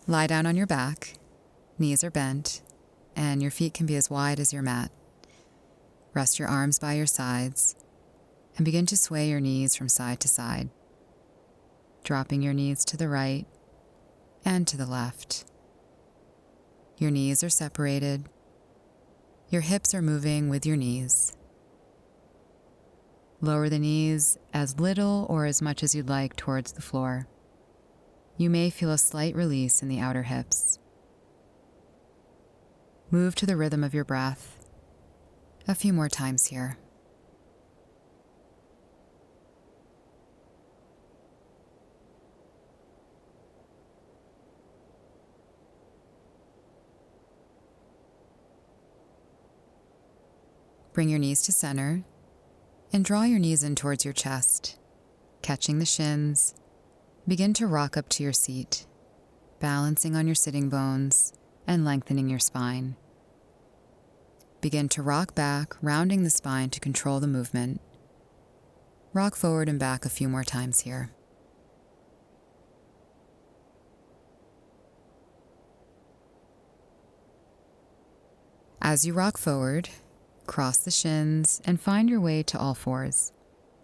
Lie down on your back, knees are bent, and your feet can be as wide as your mat. Rest your arms by your sides and begin to sway your knees from side to side, dropping your knees to the right and to the left. Your knees are separated. Your hips are moving with your knees. Lower the knees as little or as much as you'd like towards the floor. You may feel a slight release in the outer hips. Move to the rhythm of your breath. A few more times here. Bring your knees to center and draw your knees in towards your chest, catching the shins. Begin to rock up to your seat, balancing on your sitting bones and lengthening your spine. Begin to rock back, rounding the spine to control the movement. Rock forward and back a few more times here. As you rock forward, cross the shins and find your way to all fours.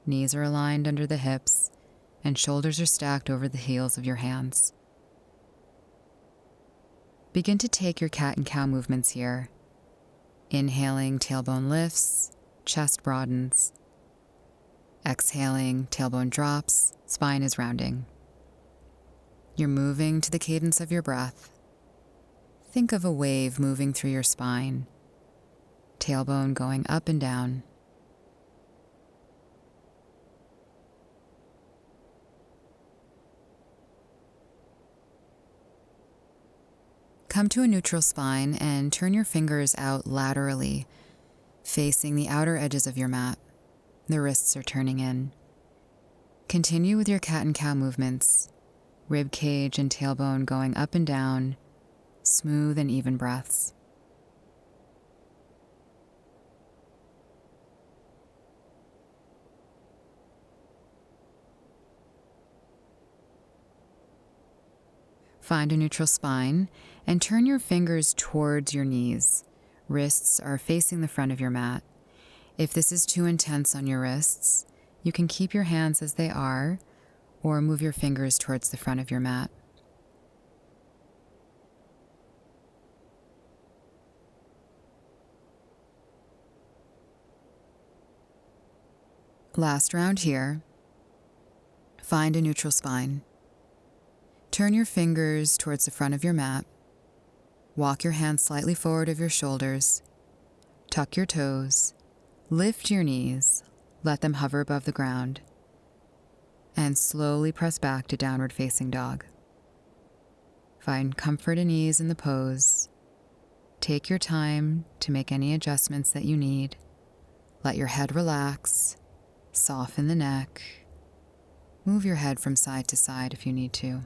Knees are aligned under the hips and shoulders are stacked over the heels of your hands. Begin to take your cat and cow movements here. Inhaling, tailbone lifts, chest broadens. Exhaling, tailbone drops, spine is rounding. You're moving to the cadence of your breath. Think of a wave moving through your spine, tailbone going up and down. Come to a neutral spine and turn your fingers out laterally, facing the outer edges of your mat. The wrists are turning in. Continue with your cat and cow movements, rib cage and tailbone going up and down, smooth and even breaths. Find a neutral spine and turn your fingers towards your knees. Wrists are facing the front of your mat. If this is too intense on your wrists, you can keep your hands as they are or move your fingers towards the front of your mat. Last round here. Find a neutral spine. Turn your fingers towards the front of your mat. Walk your hands slightly forward of your shoulders. Tuck your toes. Lift your knees. Let them hover above the ground. And slowly press back to downward facing dog. Find comfort and ease in the pose. Take your time to make any adjustments that you need. Let your head relax. Soften the neck. Move your head from side to side if you need to.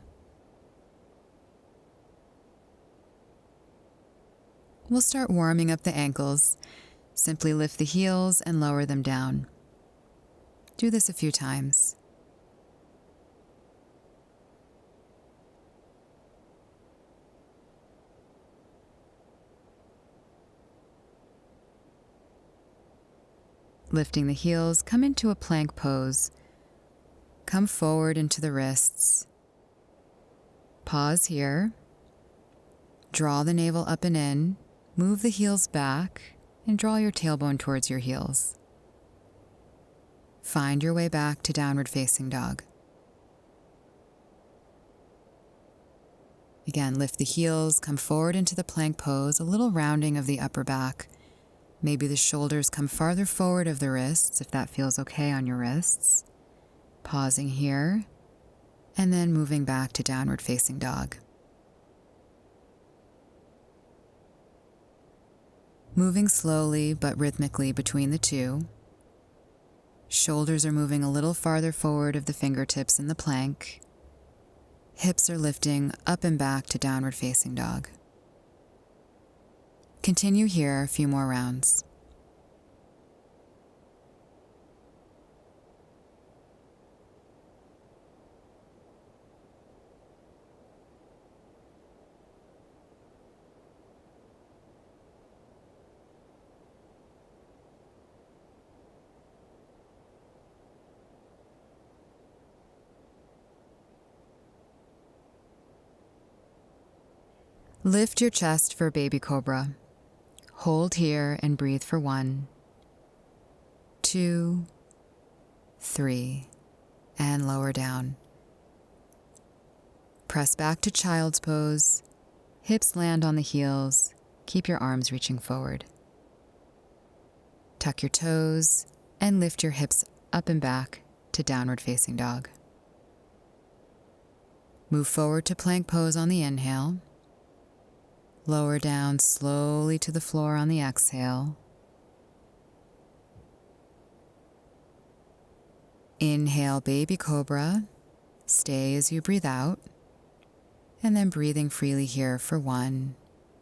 We'll start warming up the ankles. Simply lift the heels and lower them down. Do this a few times. Lifting the heels, come into a plank pose. Come forward into the wrists. Pause here. Draw the navel up and in. Move the heels back and draw your tailbone towards your heels. Find your way back to downward facing dog. Again, lift the heels, come forward into the plank pose, a little rounding of the upper back. Maybe the shoulders come farther forward of the wrists, if that feels okay on your wrists. Pausing here, and then moving back to downward facing dog. Moving slowly but rhythmically between the two. Shoulders are moving a little farther forward of the fingertips in the plank. Hips are lifting up and back to downward facing dog. Continue here a few more rounds. Lift your chest for baby cobra. Hold here and breathe for 1, 2, 3, and lower down. Press back to child's pose. Hips land on the heels. Keep your arms reaching forward. Tuck your toes and lift your hips up and back to downward facing dog. Move forward to plank pose on the inhale. Lower down slowly to the floor on the exhale. Inhale, baby cobra. Stay as you breathe out. And then breathing freely here for 1.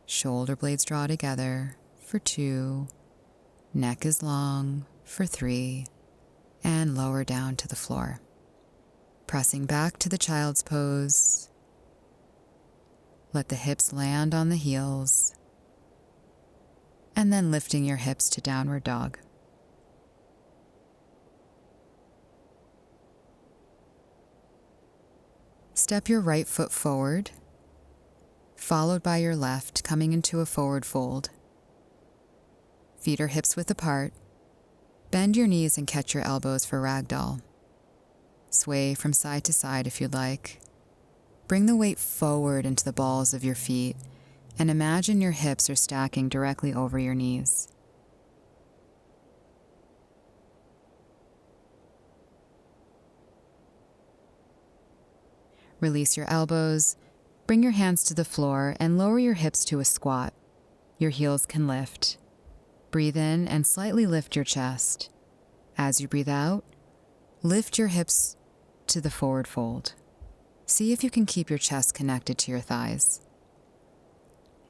Shoulder blades draw together for 2. Neck is long for 3. And lower down to the floor. Pressing back to the child's pose. Let the hips land on the heels. And then lifting your hips to downward dog. Step your right foot forward, followed by your left, coming into a forward fold. Feet are hips width apart. Bend your knees and catch your elbows for ragdoll. Sway from side to side if you'd like. Bring the weight forward into the balls of your feet and imagine your hips are stacking directly over your knees. Release your elbows, bring your hands to the floor and lower your hips to a squat. Your heels can lift. Breathe in and slightly lift your chest. As you breathe out, lift your hips to the forward fold. See if you can keep your chest connected to your thighs.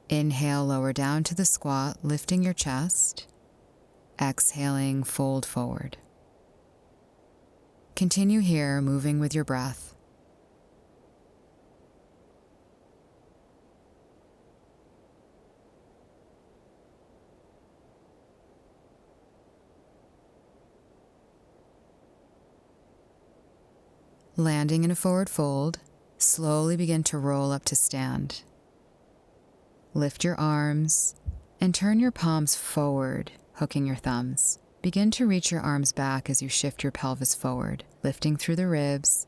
Inhale, lower down to the squat, lifting your chest. Exhaling, fold forward. Continue here, moving with your breath. Landing in a forward fold, slowly begin to roll up to stand. Lift your arms and turn your palms forward, hooking your thumbs. Begin to reach your arms back as you shift your pelvis forward, lifting through the ribs.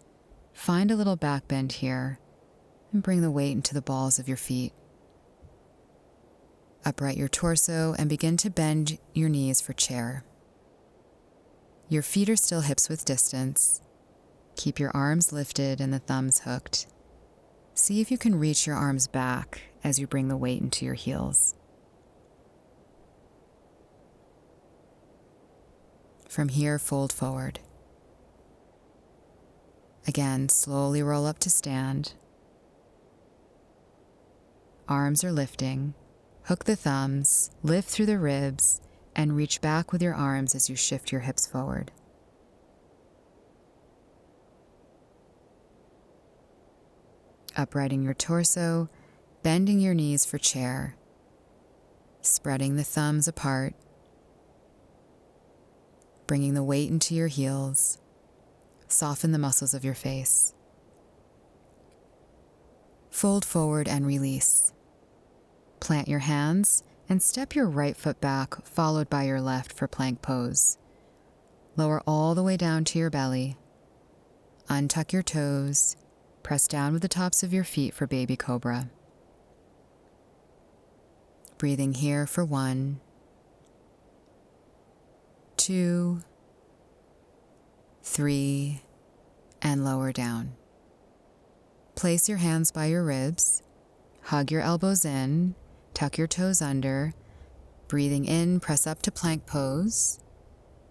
Find a little back bend here and bring the weight into the balls of your feet. Upright your torso and begin to bend your knees for chair. Your feet are still hips width distance. Keep your arms lifted and the thumbs hooked. See if you can reach your arms back as you bring the weight into your heels. From here, fold forward. Again, slowly roll up to stand. Arms are lifting. Hook the thumbs, lift through the ribs, and reach back with your arms as you shift your hips forward. Uprighting your torso, bending your knees for chair, spreading the thumbs apart, bringing the weight into your heels, soften the muscles of your face. Fold forward and release. Plant your hands and step your right foot back, followed by your left for plank pose. Lower all the way down to your belly. Untuck your toes. Press down with the tops of your feet for baby cobra. Breathing here for 1, 2, 3, and lower down. Place your hands by your ribs. Hug your elbows in. Tuck your toes under. Breathing in, press up to plank pose.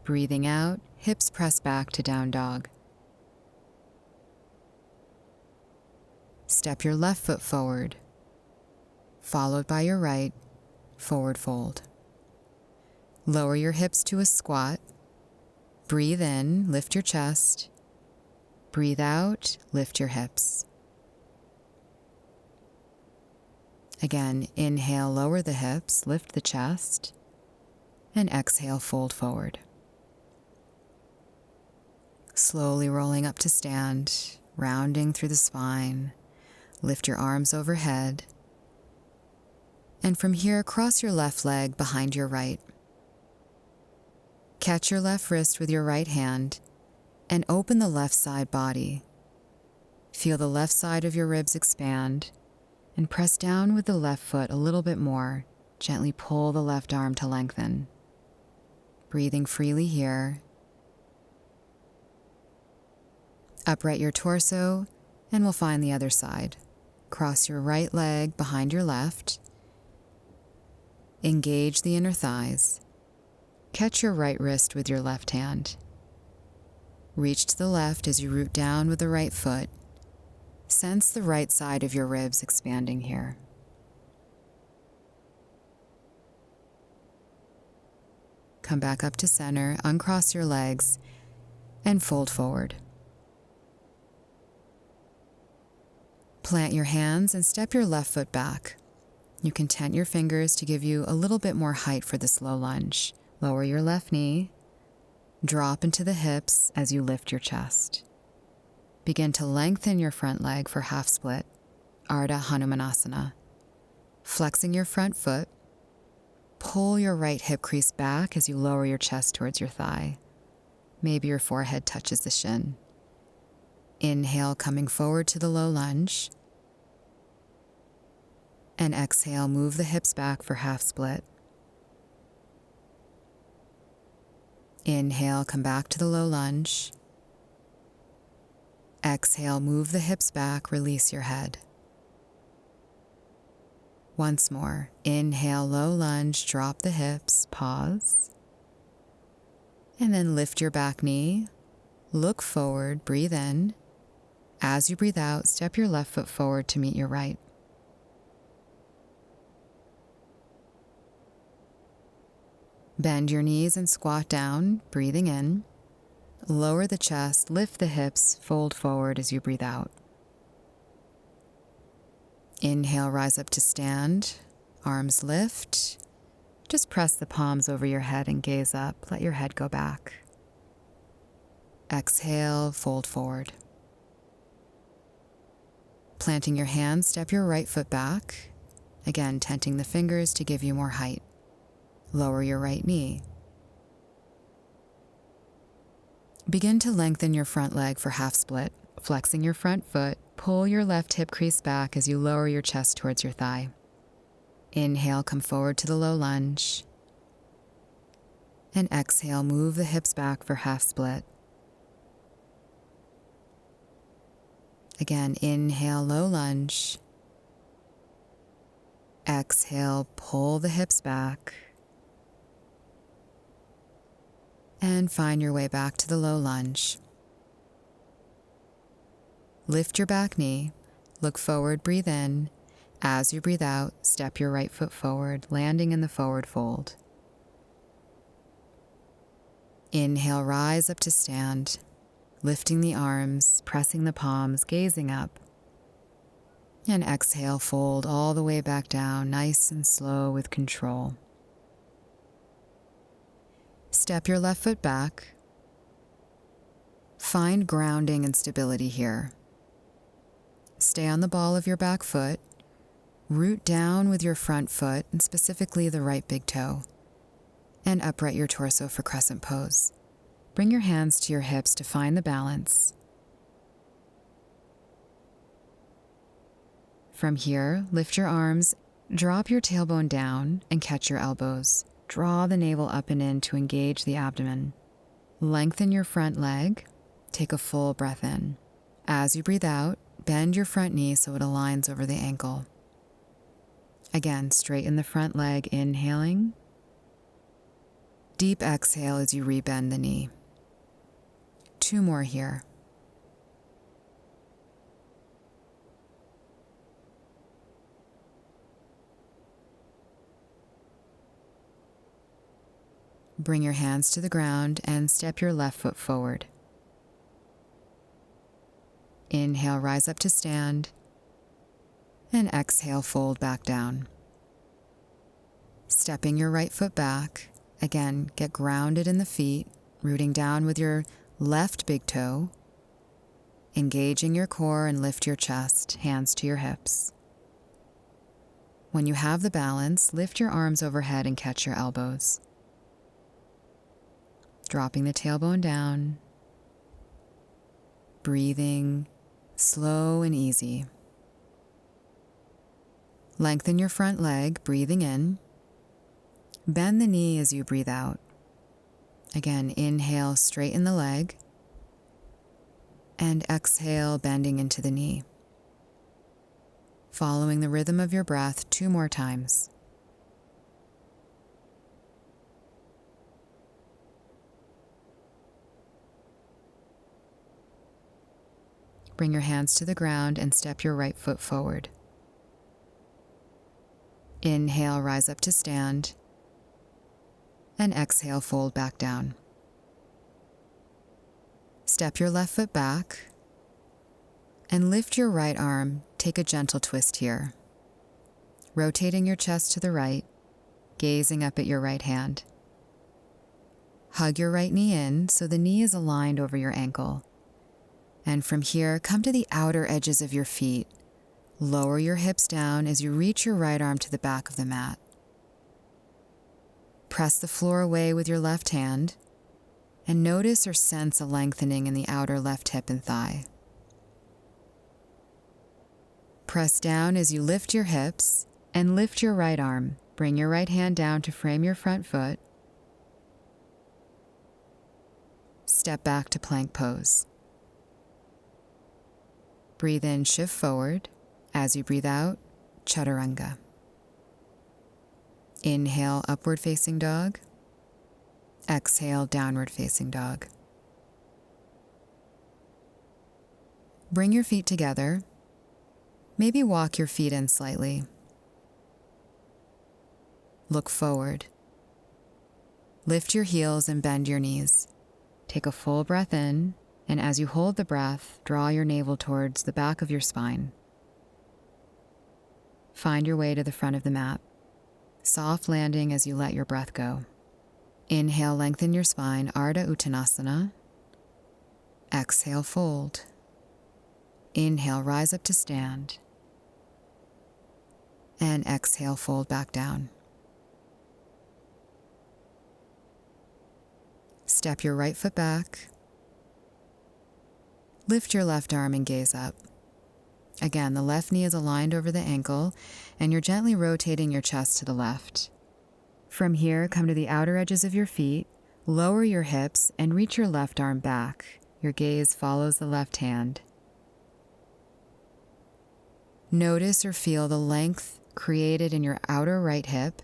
Breathing out, hips press back to down dog. Step your left foot forward, followed by your right, forward fold. Lower your hips to a squat. Breathe in, lift your chest. Breathe out, lift your hips. Again, inhale, lower the hips, lift the chest, and exhale, fold forward. Slowly rolling up to stand, rounding through the spine. Lift your arms overhead. And from here, cross your left leg behind your right. Catch your left wrist with your right hand and open the left side body. Feel the left side of your ribs expand and press down with the left foot a little bit more. Gently pull the left arm to lengthen. Breathing freely here. Upright your torso and we'll find the other side. Cross your right leg behind your left. Engage the inner thighs. Catch your right wrist with your left hand. Reach to the left as you root down with the right foot. Sense the right side of your ribs expanding here. Come back up to center, uncross your legs, and fold forward. Plant your hands and step your left foot back. You can tent your fingers to give you a little bit more height for this low lunge. Lower your left knee. Drop into the hips as you lift your chest. Begin to lengthen your front leg for half split, Ardha Hanumanasana. Flexing your front foot, pull your right hip crease back as you lower your chest towards your thigh. Maybe your forehead touches the shin. Inhale, coming forward to the low lunge. And exhale, move the hips back for half split. Inhale, come back to the low lunge. Exhale, move the hips back, release your head. Once more, inhale, low lunge, drop the hips, pause. And then lift your back knee, look forward, breathe in. As you breathe out, step your left foot forward to meet your right. Bend your knees and squat down, breathing in. Lower the chest, lift the hips, fold forward as you breathe out. Inhale, rise up to stand, arms lift. Just press the palms over your head and gaze up. Let your head go back. Exhale, fold forward. Planting your hands, step your right foot back. Again, tenting the fingers to give you more height. Lower your right knee. Begin to lengthen your front leg for half split. Flexing your front foot, pull your left hip crease back as you lower your chest towards your thigh. Inhale, come forward to the low lunge. And exhale, move the hips back for half split. Again, inhale, low lunge. Exhale, pull the hips back. And find your way back to the low lunge. Lift your back knee, look forward, breathe in. As you breathe out, step your right foot forward, landing in the forward fold. Inhale, rise up to stand. Lifting the arms, pressing the palms, gazing up. And exhale, fold all the way back down, nice and slow with control. Step your left foot back. Find grounding and stability here. Stay on the ball of your back foot. Root down with your front foot, and specifically the right big toe. And upright your torso for crescent pose. Bring your hands to your hips to find the balance. From here, lift your arms, drop your tailbone down, and catch your elbows. Draw the navel up and in to engage the abdomen. Lengthen your front leg. Take a full breath in. As you breathe out, bend your front knee so it aligns over the ankle. Again, straighten the front leg, inhaling. Deep exhale as you rebend the knee. 2 more here. Bring your hands to the ground and step your left foot forward. Inhale, rise up to stand. And exhale, fold back down. Stepping your right foot back. Again, get grounded in the feet, rooting down with your left big toe. Engaging your core and lift your chest, hands to your hips. When you have the balance, lift your arms overhead and catch your elbows. Dropping the tailbone down, breathing slow and easy. Lengthen your front leg, breathing in. Bend the knee as you breathe out. Again, inhale, straighten the leg. And exhale, bending into the knee. Following the rhythm of your breath 2 more times. Bring your hands to the ground and step your right foot forward. Inhale, rise up to stand. And exhale, fold back down. Step your left foot back and lift your right arm. Take a gentle twist here. Rotating your chest to the right, gazing up at your right hand. Hug your right knee in so the knee is aligned over your ankle. And from here, come to the outer edges of your feet. Lower your hips down as you reach your right arm to the back of the mat. Press the floor away with your left hand and notice or sense a lengthening in the outer left hip and thigh. Press down as you lift your hips and lift your right arm. Bring your right hand down to frame your front foot. Step back to plank pose. Breathe in, shift forward. As you breathe out, chaturanga. Inhale, upward facing dog. Exhale, downward facing dog. Bring your feet together. Maybe walk your feet in slightly. Look forward. Lift your heels and bend your knees. Take a full breath in, and as you hold the breath, draw your navel towards the back of your spine. Find your way to the front of the mat. Soft landing as you let your breath go. Inhale, lengthen your spine, Ardha Uttanasana. Exhale, fold. Inhale, rise up to stand. And exhale, fold back down. Step your right foot back. Lift your left arm and gaze up. Again, the left knee is aligned over the ankle, and you're gently rotating your chest to the left. From here, come to the outer edges of your feet, lower your hips, and reach your left arm back. Your gaze follows the left hand. Notice or feel the length created in your outer right hip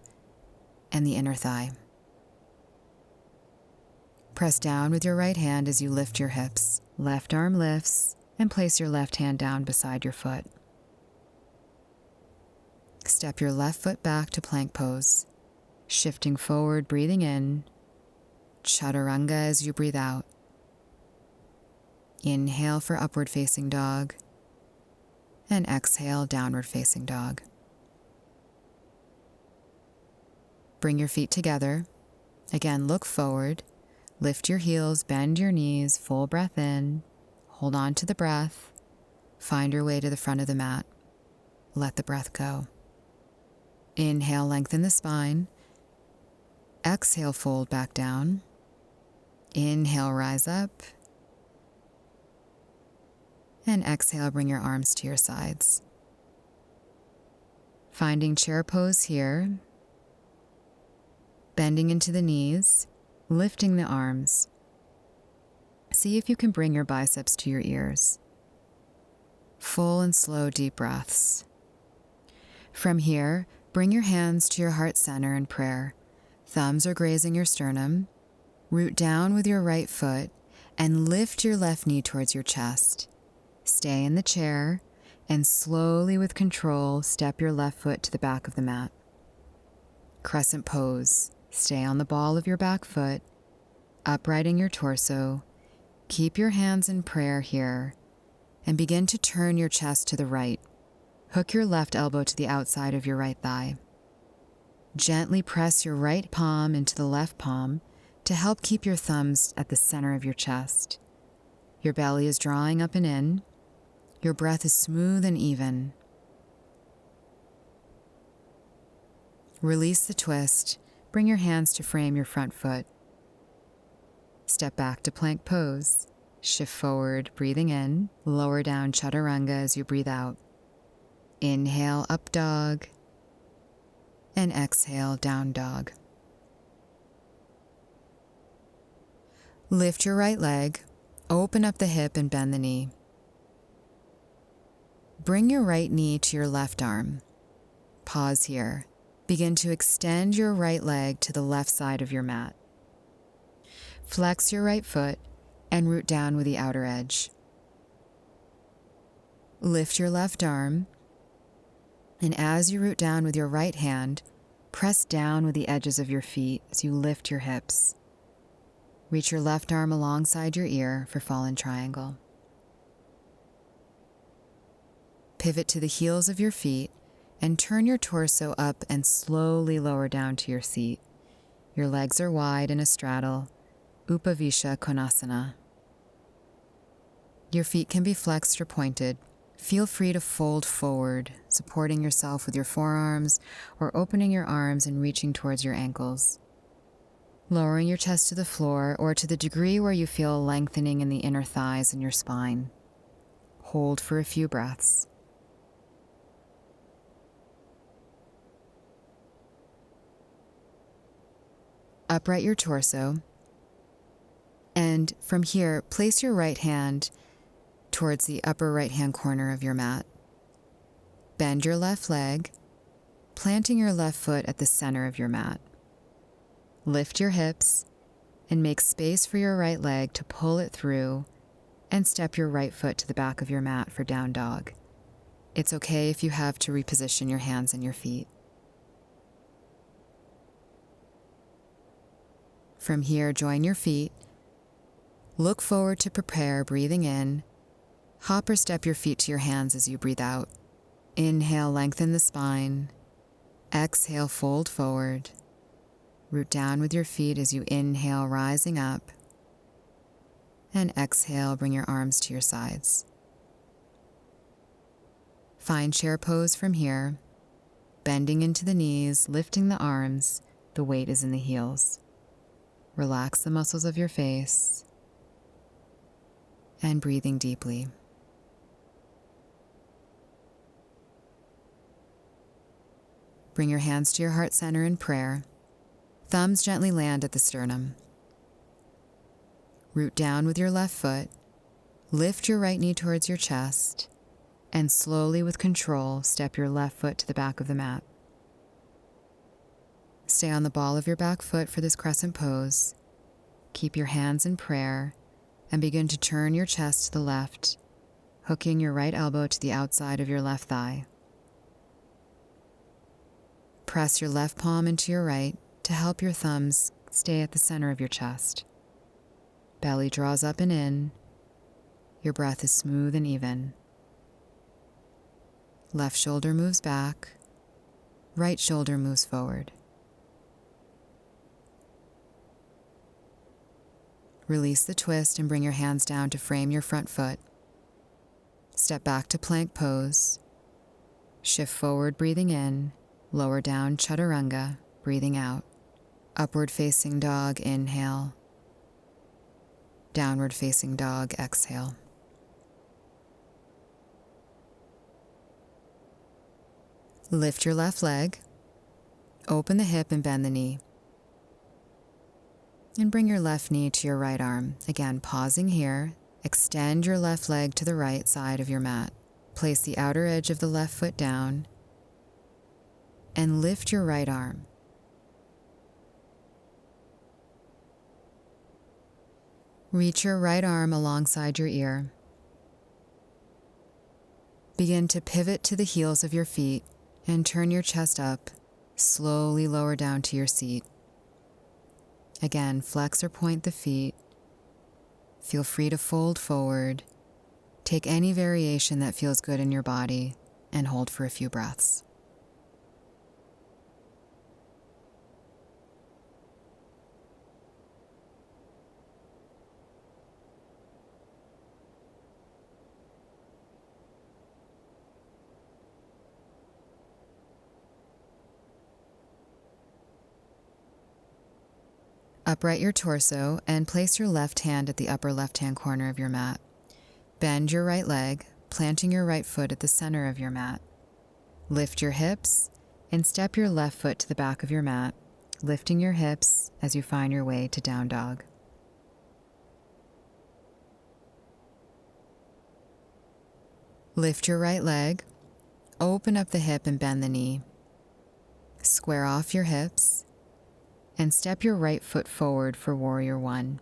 and the inner thigh. Press down with your right hand as you lift your hips. Left arm lifts, and place your left hand down beside your foot. Step your left foot back to plank pose. Shifting forward, breathing in. Chaturanga as you breathe out. Inhale for upward facing dog. And exhale, downward facing dog. Bring your feet together. Again, look forward. Lift your heels, bend your knees, full breath in. Hold on to the breath. Find your way to the front of the mat. Let the breath go. Inhale, lengthen the spine. Exhale, fold back down. Inhale, rise up. And exhale, bring your arms to your sides. Finding chair pose here. Bending into the knees. Lifting the arms. See if you can bring your biceps to your ears. Full and slow deep breaths. From here, bring your hands to your heart center in prayer. Thumbs are grazing your sternum. Root down with your right foot and lift your left knee towards your chest. Stay in the chair and slowly with control step your left foot to the back of the mat. Crescent pose. Stay on the ball of your back foot, uprighting your torso. Keep your hands in prayer here and begin to turn your chest to the right. Hook your left elbow to the outside of your right thigh. Gently press your right palm into the left palm to help keep your thumbs at the center of your chest. Your belly is drawing up and in. Your breath is smooth and even. Release the twist. Bring your hands to frame your front foot. Step back to plank pose. Shift forward, breathing in. Lower down chaturanga as you breathe out. Inhale, up dog. And exhale, down dog. Lift your right leg. Open up the hip and bend the knee. Bring your right knee to your left arm. Pause here. Begin to extend your right leg to the left side of your mat. Flex your right foot and root down with the outer edge. Lift your left arm, and as you root down with your right hand, press down with the edges of your feet as you lift your hips. Reach your left arm alongside your ear for fallen triangle. Pivot to the heels of your feet and turn your torso up and slowly lower down to your seat. Your legs are wide in a straddle, Upavisha Konasana. Your feet can be flexed or pointed. Feel free to fold forward, supporting yourself with your forearms or opening your arms and reaching towards your ankles. Lowering your chest to the floor or to the degree where you feel a lengthening in the inner thighs and your spine. Hold for a few breaths. Upright your torso, and from here, place your right hand towards the upper right-hand corner of your mat. Bend your left leg, planting your left foot at the center of your mat. Lift your hips and make space for your right leg to pull it through and step your right foot to the back of your mat for down dog. It's okay if you have to reposition your hands and your feet. From here, join your feet. Look forward to prepare, breathing in. Hop or step your feet to your hands as you breathe out. Inhale, lengthen the spine. Exhale, fold forward. Root down with your feet as you inhale, rising up. And exhale, bring your arms to your sides. Find chair pose from here. Bending into the knees, lifting the arms. The weight is in the heels. Relax the muscles of your face. And breathing deeply. Bring your hands to your heart center in prayer. Thumbs gently land at the sternum. Root down with your left foot. Lift your right knee towards your chest. And slowly, with control, step your left foot to the back of the mat. Stay on the ball of your back foot for this crescent pose. Keep your hands in prayer and begin to turn your chest to the left, hooking your right elbow to the outside of your left thigh. Press your left palm into your right to help your thumbs stay at the center of your chest. Belly draws up and in. Your breath is smooth and even. Left shoulder moves back. Right shoulder moves forward. Release the twist and bring your hands down to frame your front foot. Step back to plank pose. Shift forward, breathing in. Lower down chaturanga, breathing out. Upward facing dog, inhale. Downward facing dog, exhale. Lift your left leg. Open the hip and bend the knee. And bring your left knee to your right arm. Again, pausing here. Extend your left leg to the right side of your mat. Place the outer edge of the left foot down. And lift your right arm. Reach your right arm alongside your ear. Begin to pivot to the heels of your feet and turn your chest up. Slowly lower down to your seat. Again, flex or point the feet. Feel free to fold forward. Take any variation that feels good in your body and hold for a few breaths. Upright your torso and place your left hand at the upper left-hand corner of your mat. Bend your right leg, planting your right foot at the center of your mat. Lift your hips and step your left foot to the back of your mat, lifting your hips as you find your way to down dog. Lift your right leg, open up the hip and bend the knee. Square off your hips and step your right foot forward for Warrior One.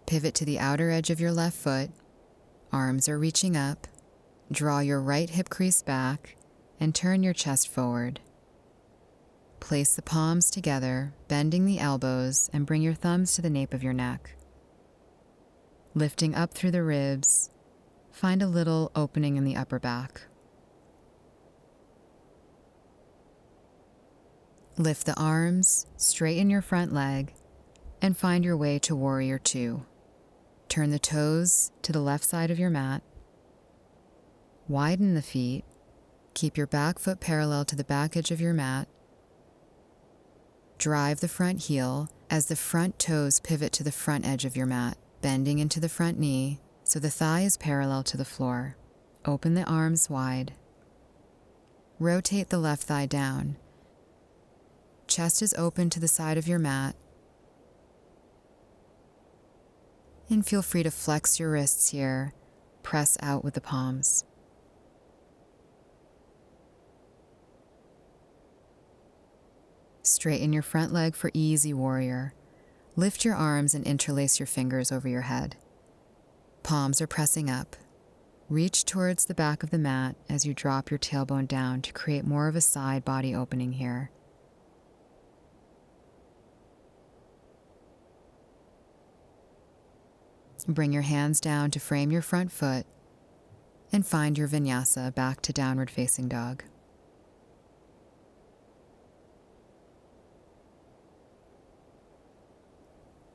Pivot to the outer edge of your left foot, arms are reaching up, draw your right hip crease back and turn your chest forward. Place the palms together, bending the elbows, and bring your thumbs to the nape of your neck. Lifting up through the ribs, find a little opening in the upper back. Lift the arms, straighten your front leg, and find your way to Warrior Two. Turn the toes to the left side of your mat. Widen the feet. Keep your back foot parallel to the back edge of your mat. Drive the front heel as the front toes pivot to the front edge of your mat, bending into the front knee so the thigh is parallel to the floor. Open the arms wide. Rotate the left thigh down. Chest is open to the side of your mat. And feel free to flex your wrists here. Press out with the palms. Straighten your front leg for easy warrior. Lift your arms and interlace your fingers over your head. Palms are pressing up. Reach towards the back of the mat as you drop your tailbone down to create more of a side body opening here. Bring your hands down to frame your front foot and find your vinyasa back to downward facing dog.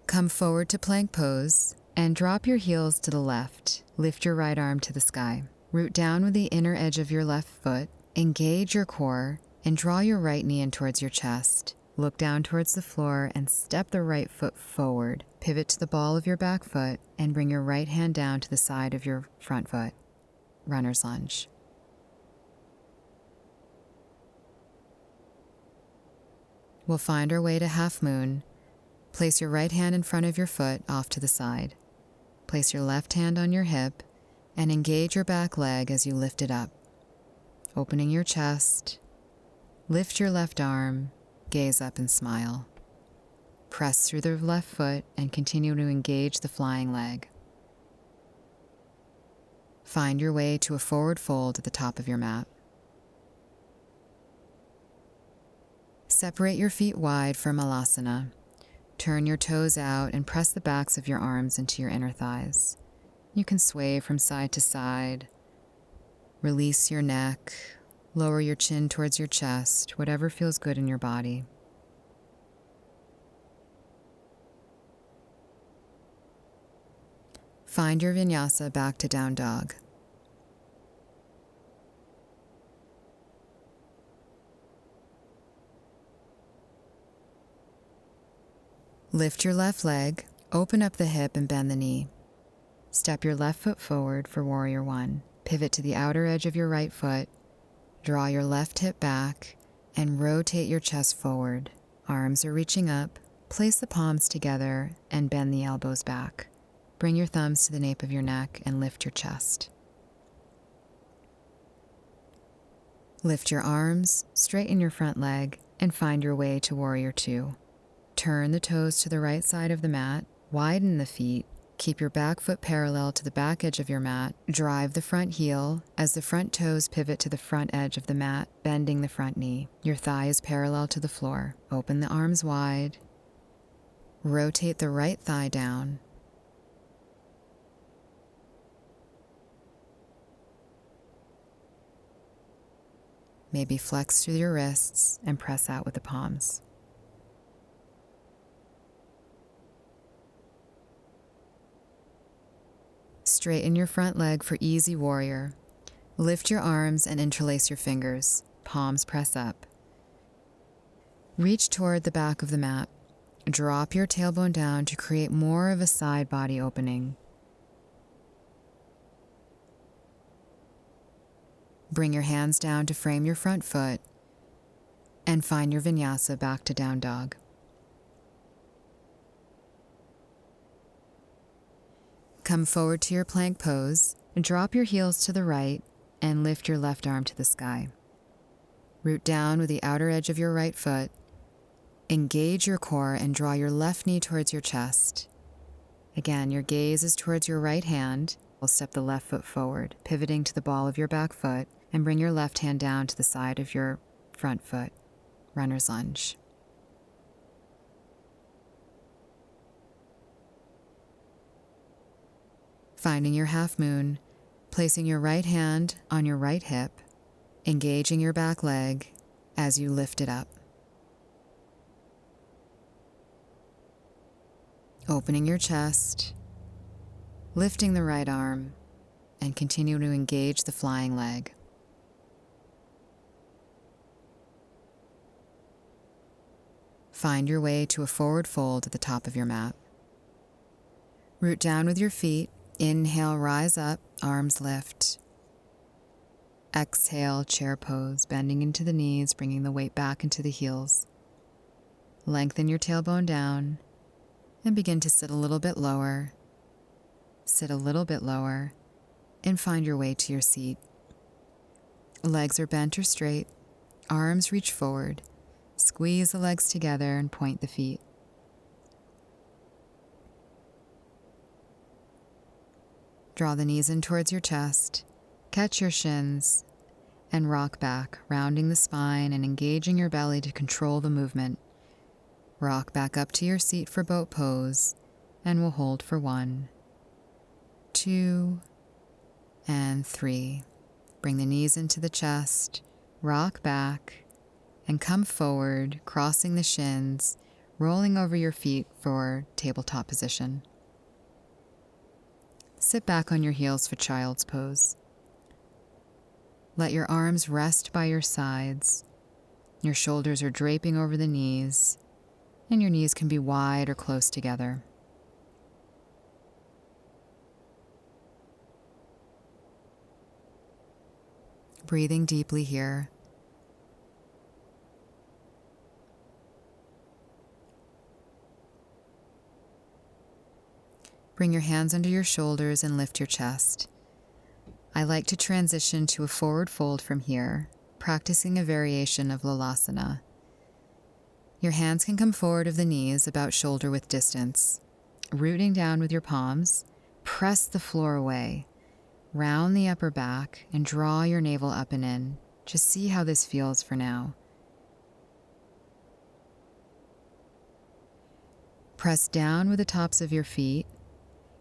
Come forward to plank pose and drop your heels to the left. Lift your right arm to the sky. Root down with the inner edge of your left foot. Engage your core and draw your right knee in towards your chest. Look down towards the floor and step the right foot forward. Pivot to the ball of your back foot and bring your right hand down to the side of your front foot. Runner's lunge. We'll find our way to half moon. Place your right hand in front of your foot off to the side. Place your left hand on your hip and engage your back leg as you lift it up. Opening your chest, lift your left arm, gaze up and smile. Press through the left foot and continue to engage the flying leg. Find your way to a forward fold at the top of your mat. Separate your feet wide for malasana. Turn your toes out and press the backs of your arms into your inner thighs. You can sway from side to side. Release your neck. Lower your chin towards your chest, whatever feels good in your body. Find your vinyasa back to down dog. Lift your left leg, open up the hip and bend the knee. Step your left foot forward for Warrior One. Pivot to the outer edge of your right foot. Draw your left hip back and rotate your chest forward. Arms are reaching up. Place the palms together and bend the elbows back. Bring your thumbs to the nape of your neck and lift your chest. Lift your arms, straighten your front leg, and find your way to Warrior Two. Turn the toes to the right side of the mat, widen the feet, keep your back foot parallel to the back edge of your mat, drive the front heel as the front toes pivot to the front edge of the mat, bending the front knee. Your thigh is parallel to the floor. Open the arms wide, rotate the right thigh down. Maybe flex through your wrists and press out with the palms. Straighten your front leg for easy warrior. Lift your arms and interlace your fingers. Palms press up. Reach toward the back of the mat. Drop your tailbone down to create more of a side body opening. Bring your hands down to frame your front foot and find your vinyasa back to down dog. Come forward to your plank pose, drop your heels to the right, and lift your left arm to the sky. Root down with the outer edge of your right foot. Engage your core and draw your left knee towards your chest. Again, your gaze is towards your right hand. We'll step the left foot forward, pivoting to the ball of your back foot, and bring your left hand down to the side of your front foot, runner's lunge. Finding your half moon, placing your right hand on your right hip, engaging your back leg as you lift it up. Opening your chest, lifting the right arm, and continue to engage the flying leg. Find your way to a forward fold at the top of your mat. Root down with your feet. Inhale, rise up, arms lift. Exhale, chair pose, bending into the knees, bringing the weight back into the heels. Lengthen your tailbone down and begin to sit a little bit lower. Sit a little bit lower and find your way to your seat. Legs are bent or straight, arms reach forward. Squeeze the legs together and point the feet. Draw the knees in towards your chest, catch your shins, and rock back, rounding the spine and engaging your belly to control the movement. Rock back up to your seat for boat pose, and we'll hold for 1, 2, and 3. Bring the knees into the chest, rock back, and come forward, crossing the shins, rolling over your feet for tabletop position. Sit back on your heels for child's pose. Let your arms rest by your sides. Your shoulders are draping over the knees, and your knees can be wide or close together. Breathing deeply here. Bring your hands under your shoulders and lift your chest. I like to transition to a forward fold from here, practicing a variation of Lalasana. Your hands can come forward of the knees about shoulder width distance. Rooting down with your palms, press the floor away. Round the upper back and draw your navel up and in. Just see how this feels for now. Press down with the tops of your feet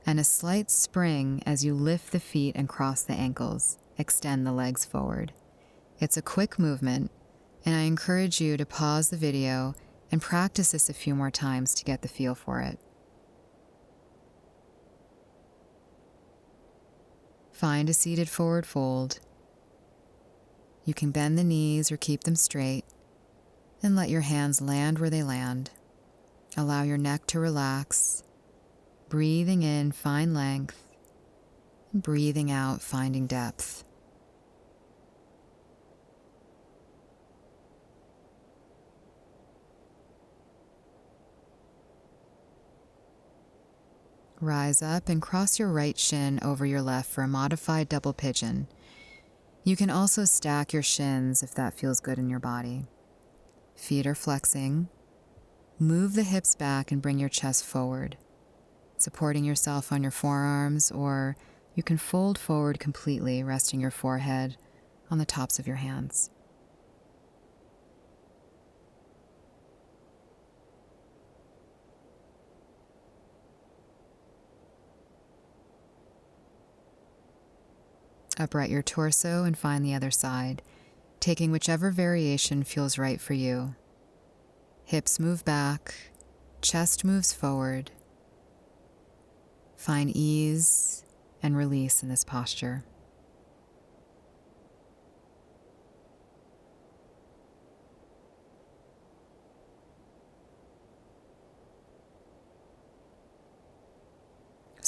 and a slight spring as you lift the feet and cross the ankles. Extend the legs forward. It's a quick movement, and I encourage you to pause the video and practice this a few more times to get the feel for it. Find a seated forward fold. You can bend the knees or keep them straight, and let your hands land where they land. Allow your neck to relax. Breathing in, find length, and breathing out, finding depth. Rise up and cross your right shin over your left for a modified double pigeon. You can also stack your shins if that feels good in your body. Feet are flexing. Move the hips back and bring your chest forward, supporting yourself on your forearms, or you can fold forward completely, resting your forehead on the tops of your hands. Upright your torso and find the other side, taking whichever variation feels right for you. Hips move back, chest moves forward. Find ease and release in this posture.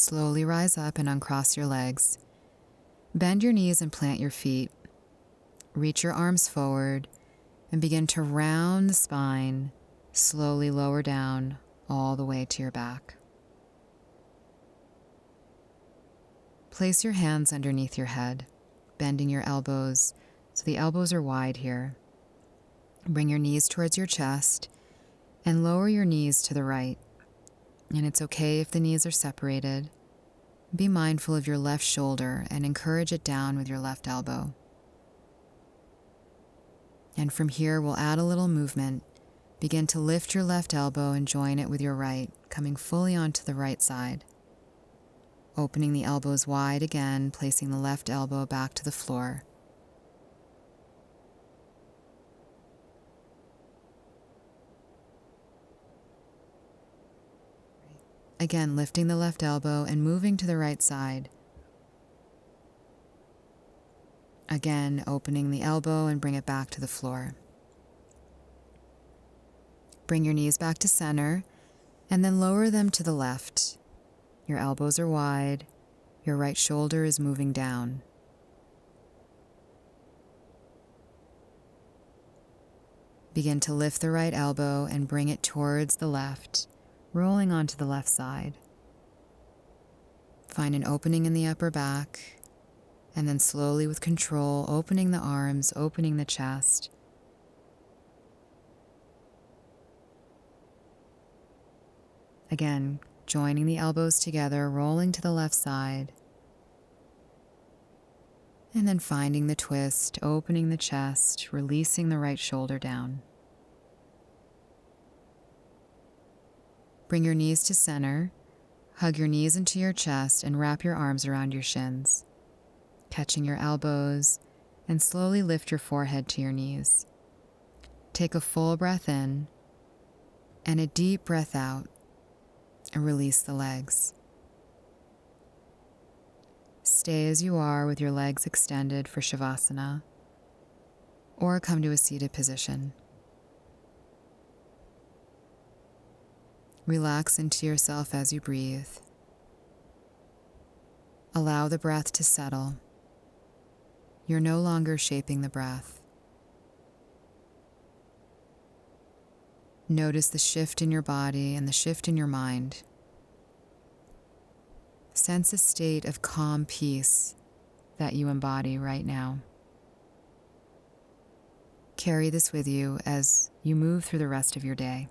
Slowly rise up and uncross your legs. Bend your knees and plant your feet. Reach your arms forward and begin to round the spine, slowly lower down all the way to your back. Place your hands underneath your head, bending your elbows so the elbows are wide here. Bring your knees towards your chest and lower your knees to the right. And it's okay if the knees are separated. Be mindful of your left shoulder and encourage it down with your left elbow. And from here, we'll add a little movement. Begin to lift your left elbow and join it with your right, coming fully onto the right side. Opening the elbows wide again, placing the left elbow back to the floor. Again, lifting the left elbow and moving to the right side. Again, opening the elbow and bring it back to the floor. Bring your knees back to center and then lower them to the left. Your elbows are wide. Your right shoulder is moving down. Begin to lift the right elbow and bring it towards the left, rolling onto the left side. Find an opening in the upper back, and then slowly with control, opening the arms, opening the chest. Again, joining the elbows together, rolling to the left side. And then finding the twist, opening the chest, releasing the right shoulder down. Bring your knees to center, hug your knees into your chest, and wrap your arms around your shins, catching your elbows, and slowly lift your forehead to your knees. Take a full breath in, and a deep breath out, and release the legs. Stay as you are with your legs extended for Shavasana, or come to a seated position. Relax into yourself as you breathe. Allow the breath to settle. You're no longer shaping the breath. Notice the shift in your body and the shift in your mind. Sense a state of calm peace that you embody right now. Carry this with you as you move through the rest of your day.